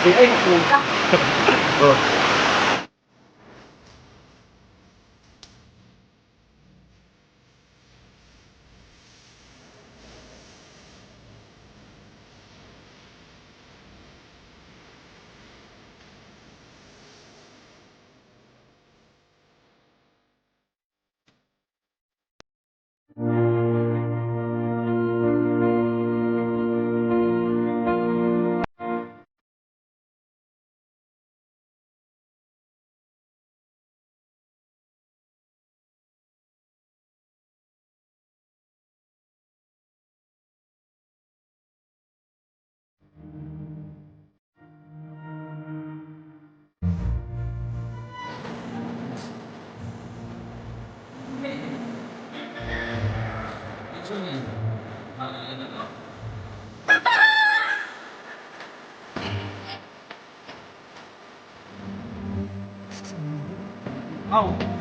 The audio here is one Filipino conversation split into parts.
Ay, napunta. Oh. Oh.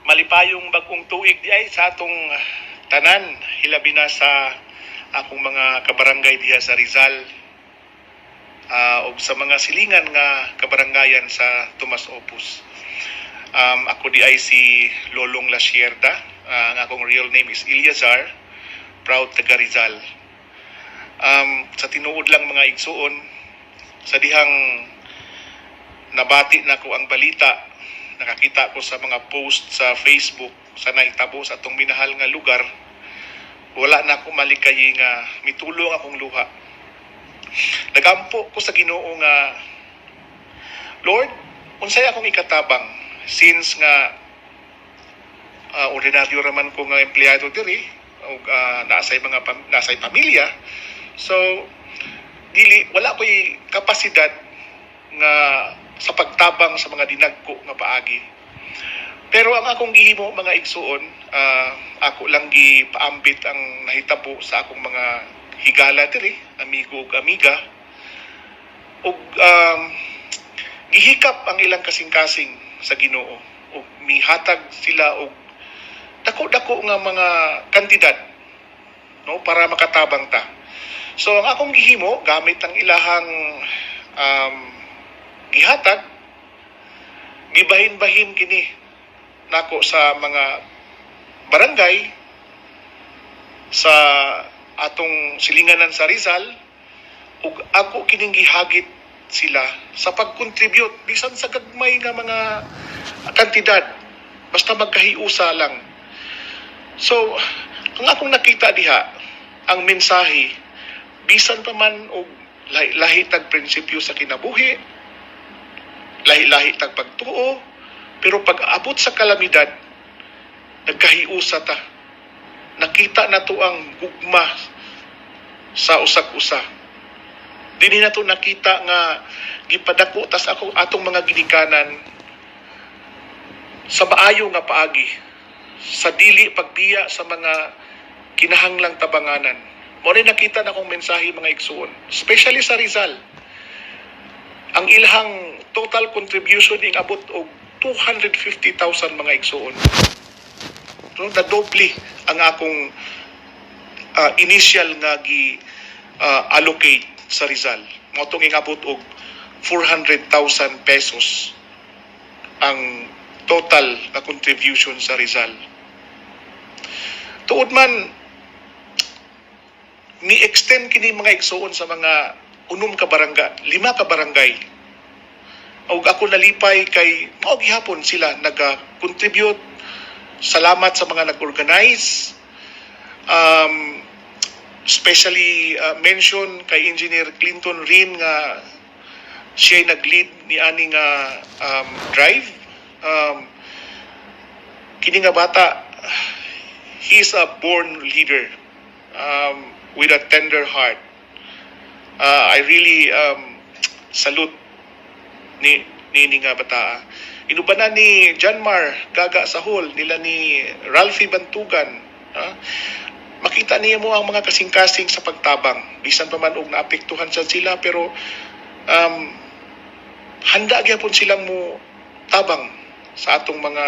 malipayong bagong tuig di ay sa atong tanan, hilabi na sa akong mga kabarangay diha sa Rizal, o sa mga silingan nga kabarangayan sa Tomas Opus. Ako di ay si Lolong Lasierda, ang akong real name is Ilyazar, proud taga Rizal. Sa tinuod lang mga igsuon, sa dihang nabati na ko ang balita, nakakita ko sa mga post sa Facebook sa naitabo sa atong minahal nga lugar, wala na ako malikayi nga mitulong akong luha. Nagampo ko sa Ginoo nga, Lord, unsay akong ikatabang since nga ordinaryo raman ko nga empleyado diri ug nasay pamilya. So dili wala ko'y kapasidad nga sa pagtabang sa mga dinagko nga paagi. Pero ang akong gihimo mga igsuon, ako lang gipaambit ang nahitabo sa akong mga higala diri, amigo ug amiga, ug gihikap ang ilang kasing-kasing sa Ginoo ug mihatag sila og dako-dako nga mga kantidad, no, para makatabang ta. So ang akong gihimo gamit ang ilahang gihatag, gibahin-bahin kini nako sa mga barangay sa atong silinganan sa Rizal, ug ako kining gihagit sila sa pag-contribute bisan sa gagmay nga mga kantidad, basta magkahiusa lang. So ang akong nakita diha, ang mensahe bisan pa man og lahi tag prinsipyo sa kinabuhi, lahi tag pagtuo, pero pag abot sa kalamidad, nagkahiusa ta. Nakita na to ang gugma sa usag-usa. Dili na to nakita nga gipadako tas atong mga ginikanan sa maayo nga paagi, sa dili pagbiya sa mga kinahanglang tabanganan. Mo rin nakita na akong mensahe mga igsuon, especially sa Rizal. Ang ilhang total contribution ing abot og 250,000 mga igsuon. So, na-doble ang akong initial nga allocate sa Rizal. Mo itong ingabot og 400,000 pesos ang total na contribution sa Rizal. Tuod man, ni-extend kini mga igsuon sa mga 5 ka barangay. Og ako nalipay kay mao gihapon sila nag-contribute. Salamat sa mga nag-organize. Especially mention kay Engineer Clinton Rin nga siya nag-lead ni ani nga drive. Kini nga bata, he's a born leader with a tender heart. I really salute ni nga bata. Inubanan ni Janmar Gaga Sahol, nila ni Ralphie Bantugan. Makita niya mo ang mga kasing-kasing sa pagtabang. Bisan pa man og naapektuhan sa sila, pero handa gyapon silang mo tabang sa atong mga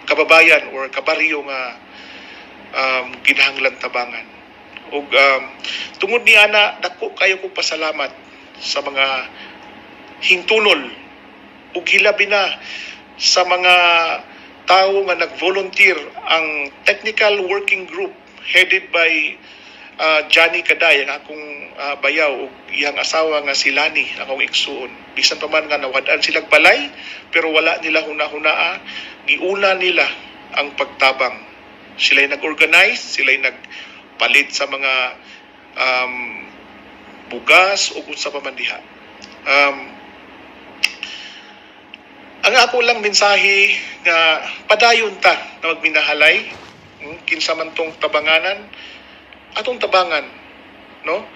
kababayan or kabaryo nga ginahanglan tabangan. Ug tungod ni ana, dako kayo kong pasalamat sa mga hingtunol ug hilabi na sa mga tao nga nag-volunteer, ang technical working group headed by Johnny Kaday, ang akong bayaw, ug iyang asawa nga si Lani, akong igsuon. Bisan pa man nga nawadaan silang balay, pero wala nila huna-hunaa, giuna nila ang pagtabang. Sila'y nag-organize, sila'y nagpalit sa mga bugas o unsa pa man diha. Ang ako lang mensahe nga padayon ta na magminahalay, kinsa man tong tabanganan, atong tabangan, no?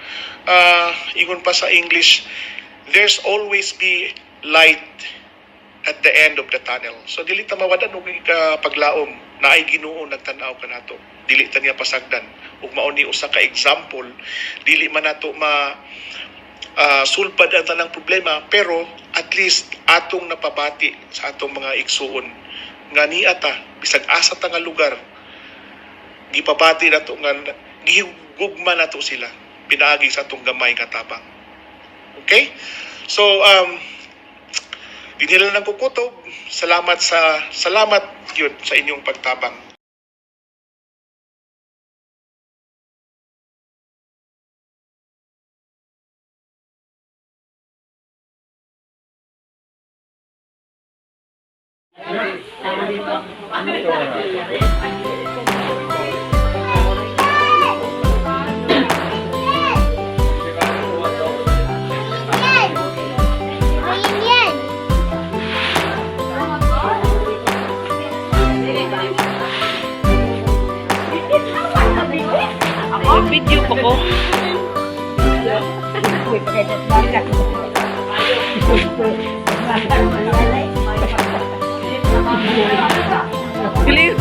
Ingon pa sa English, there's always be light at the end of the tunnel. So dili ta mawadan og paglaom na ay Ginoo nagtan-aw kanato. Dili ta niya pasagdan ug mao ni usa ka example, dili man nato sulpad ang tanang problema, pero at least atong napabati sa atong mga igsuon nga niya ta bisag asa ta nga lugar gipabati nato nga gihugma nato sila pinaagi sa atong gamay nga tabang. Okay? So dinila lang ko kutob. Salamat yun sa inyong pagtabang. Video pa ko. Please.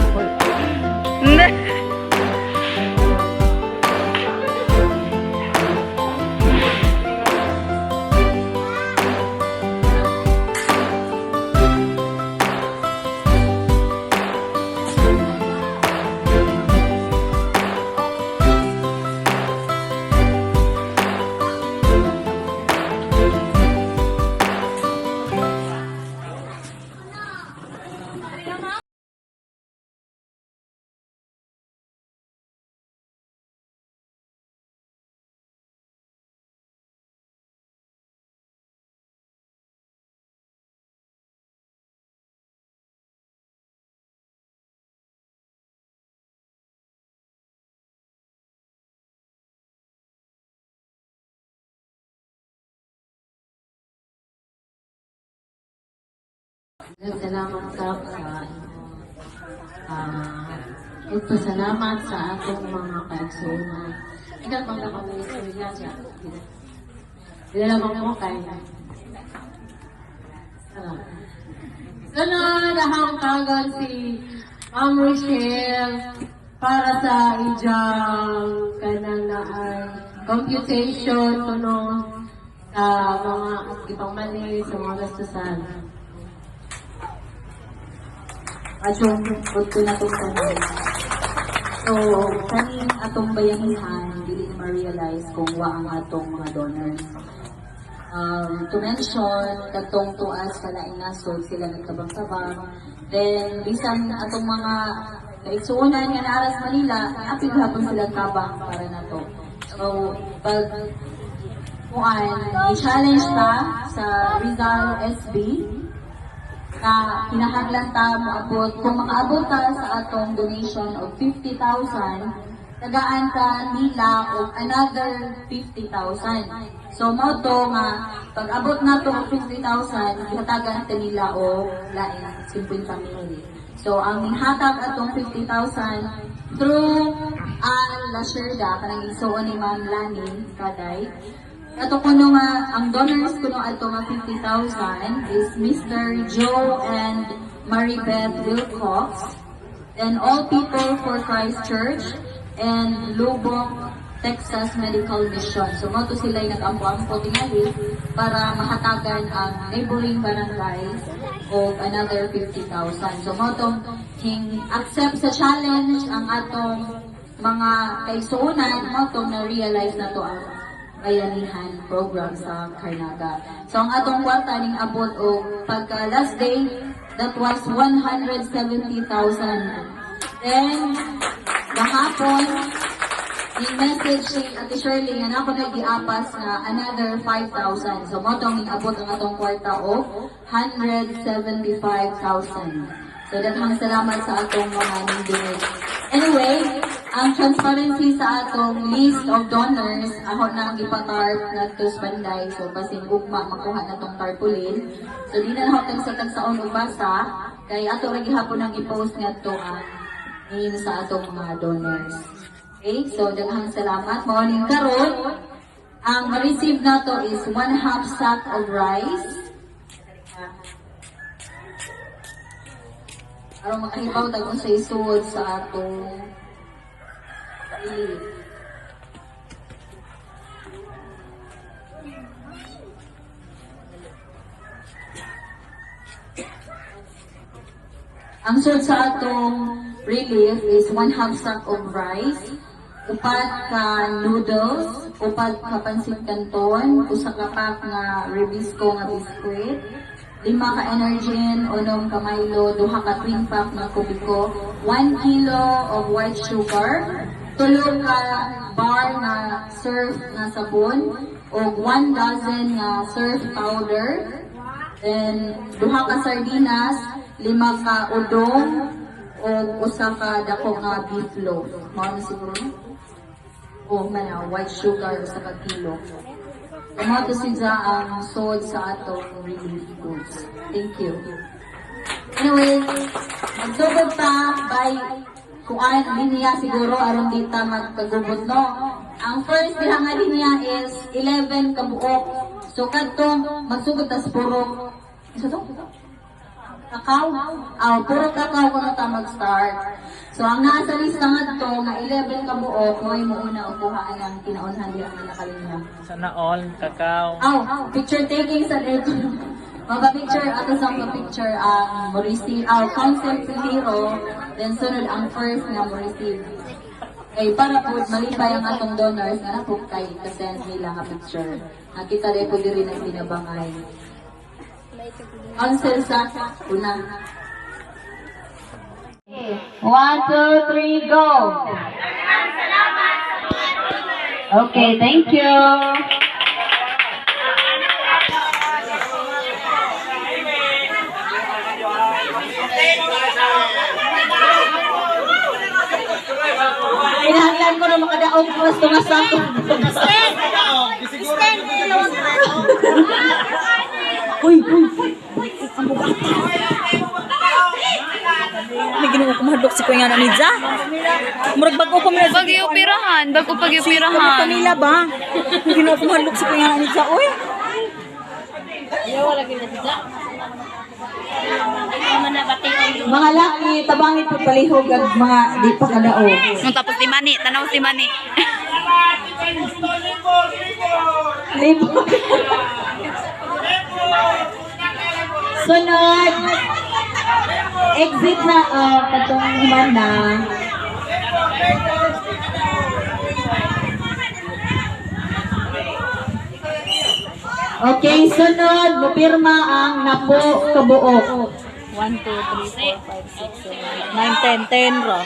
Salamat sa salamat sa atong mga kaigsunan. Ikaw pang nakaministerya siya. Nilalamang mo kaya. Sana nahangkagan si Ma'am Rochelle para sa ijang kananaan computation kuno sa mga ipangmali sa mga gastusan. At yung ko na itong tanong. So, kaning atong bayanihan, hindi ma-realize kung wa ang atong mga donors. To mention, katong tuas pala inasod sila nagtabang-tabang. Then, bisan atong mga kaigsuunan nga naaras Manila, apil hapon sila tabang para na to. So, pag i-challenge ta sa Rizal SB, na kinahanglan ta moabot kung makaabot ta sa atong donation of 50,000, tagaan ta nila og another 50,000. So mao to nga pag abot nato og 50,000, ihatagan ta nila og lain 50 mil. So ang nihatag atong 50,000 through Lasherda kanang igsuon ni Ma'am Lani Kaday. Ato kuno nga, ang donors kuno ato nga 50,000 is Mr. Joe and Maribeth Wilcox, and All People for Christ Church, and Lubbock, Texas Medical Mission. So, mo to sila yung nag-ampo-ampo tingali para mahatagan ang neighboring barangays of another 50,000. So, mo to accept sa challenge ang atong mga kaisuunan, mo to na-realize na to ang bayanihan program sa Karnaga. So ang atong kwarta ning abot o pagka last day, that was 170,000. Then gahapon i-message si Ate Shirley nga ako nag-iapas na another 5,000. So mo tong abot ang atong kwarta o 175,000. So daghang salamat sa atong mga donors. Anyway, ang transparency sa atong list of donors, ako na ang ipatarp na to Banday. So, basin ugma, makuha na tong tarpaulin. So, di na ako tagsa-tagsaon o basa. Kaya ato lagi hapon ang i-post nga to ngayon sa atong mga donors. Okay? So, daghang salamat. Mawaling karon, ang ma-receive na to is 1/2 sack of rice. Aron makahibaw tagong sa isuod sa atong Ang sold sa atong relief is 1/2 sack of rice, 4 ka noodles, 4 ka pansit canton, 1 ka pack nga Ribisco nga biskuit, 5 ka Energin, 6 ka Milo, 2 ka twin pack nga kubiko, 1 kilo of white sugar, 3 ka bar nga surf nga sabon, o 1 dozen nga surf powder, then 2 ka sardinas, 5 ka udong, o 1 ka dako nga beef loaf. Mao na siguro. O man white sugar 1 ka kilo. Amo to siya ang sold sa atong relief goods. Thank you. Anyway, magsugod pa by kuan linya siguro aron dita magkagubot no. Ang first diha nga linya is 11 ka buok. So kadto magsugod tas puro. Isa to? Kakao? Puro kakao ko na ta mag-start. So, ang nasa lista nga to, nga 11 ka buok, mo'y muna ukuhaan ang kinaunhan diya nga nakalinya. Sana all, kakao. Picture taking sa dito. Mapa-picture, ato sa picture ang mo-receive, concept zero, then sunod ang first nga mo-receive. Kay para po, malipay ang atong donors, nga na po kay kasend nila nga picture. Nakita rin po rin ang binabangay. Answer sa una. 1, 2, 3, go! Okay, thank you. Pinahanglan ko na makadaog ko sa tumasako. Uy! May ginawa ko mahadlok si Kuya nga na Nidza. Murag bago ko may Pag-iupirahan, bago pag-iupirahan. Kanila ba? May ginawa ko mahadlok si Kuya nga na Nidza. Uy! Mga laki, tabangit po palihog at mga di pa kadao. Nung tapos si Mani, tanaw si Mani. Libo. Sunod. Exit na katong humana. Okay, sunod. Mupirma ang napo kabuok. 1, 2, 3, 4, 5, 6, 7, 8, 9, 10, 10 ro.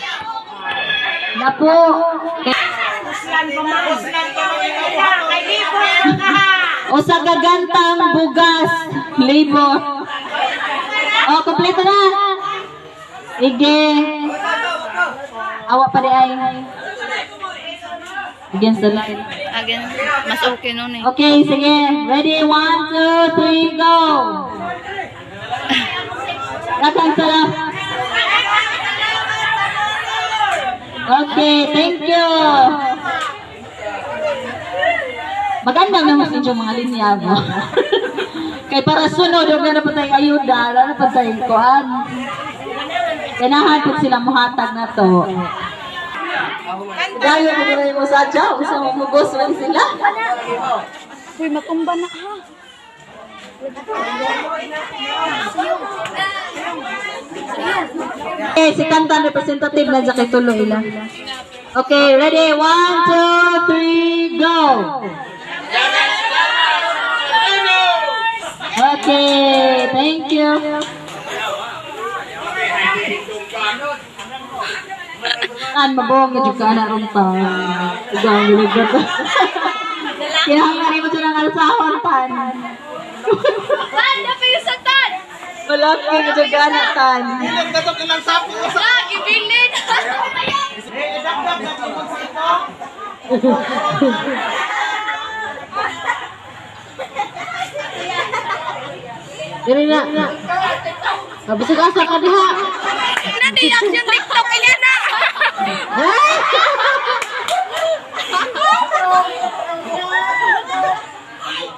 Napo. O sa gagantang bugas. Libo. O, kompleto na. Ige. Awa pa di ay. Again sa line. Again, mas okay nun eh. Okay, sige. Ready? 1, 2, 3, go! Datang sarap. Okay, thank you. Maganda naman sa inyong mga linya mo. Kay para sunod, huwag na pa tayong ayuda, na pa tayong kuhan. Kanahan po sila muhatag na to. Dahil mo na yung sadya, gusto mo mugos man sila. Uy, matumba na ha. Okay, si Kantan representative na sa kay Tulo ila. Okay, ready? 1, 2, 3, go! Okay, thank you. Mabong na juga na ron pa. Ikaw ang giligat. Kinahangari mo siya ng alsahon pan. Wala pa yung satan! Malaki mo juga na tan. Ibilin! Diri na. Mabusog asa ka diha. Nadiyak yung TikTok niya na!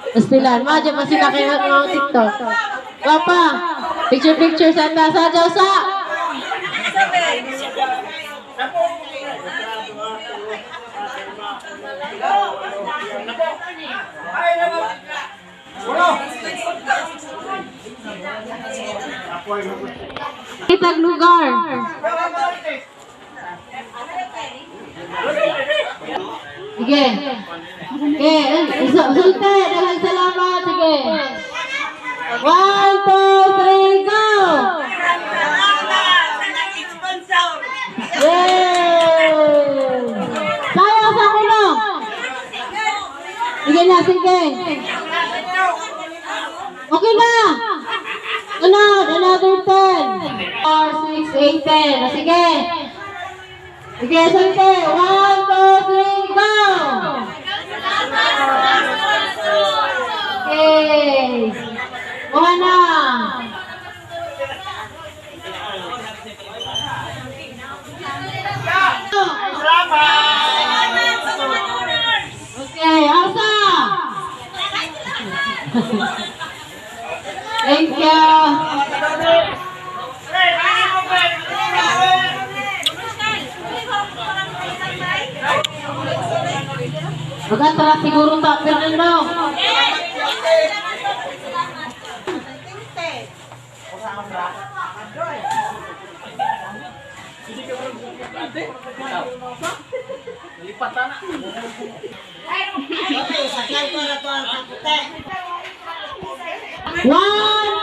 Pastilan, maja masih nak kaya ng TikTok. Papa, picture sa sa. tag lugar. Sige. Okay, sulte, dalang salamat. Sige. 1, 2, 3, go! Yay! Sayo sa kuno! Sige na, sige. Okay na! Sunod, another 10. 4, 6, 8, 10. Sige. Sige, sulte. 1, 2, 3, go! Okay. Buha na. Okay, Asa. Thank you. Magkatara siguro sa Fernando. One,